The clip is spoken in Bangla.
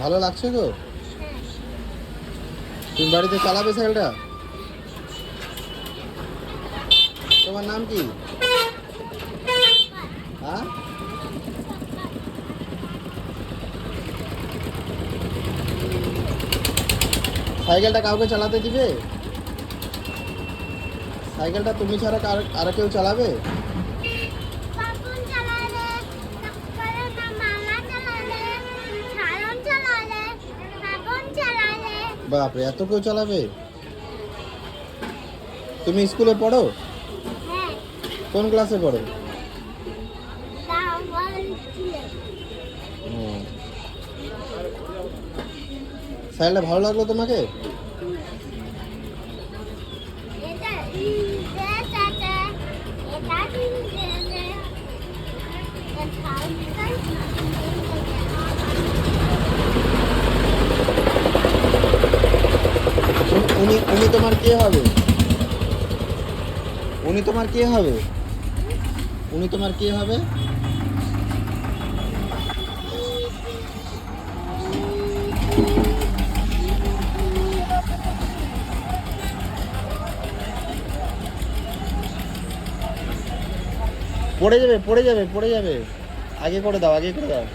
ভালো লাগছে গো? তুমি বাড়িতে চালাবে সাইকেলটা? তোমার নাম কি? হ্যাঁ, সাইকেলটা কাউকে চালাতে দিবে? সাইকেলটা তুমি ছাড়া আর কেউ চালাবে? বাপরে, এত কেউ চালাবে? তুমি স্কুলে পড়ো? কোন ক্লাসে পড়ো? সাইকেলটা ভালো লাগলো তোমাকে? উনি উনি তোমার কে হবে? উনি তোমার কে হবে? উনি তোমার কে হবে? পড়ে যাবে, পড়ে যাবে, পড়ে যাবে। আগে করে দাও, আগে করে দাও।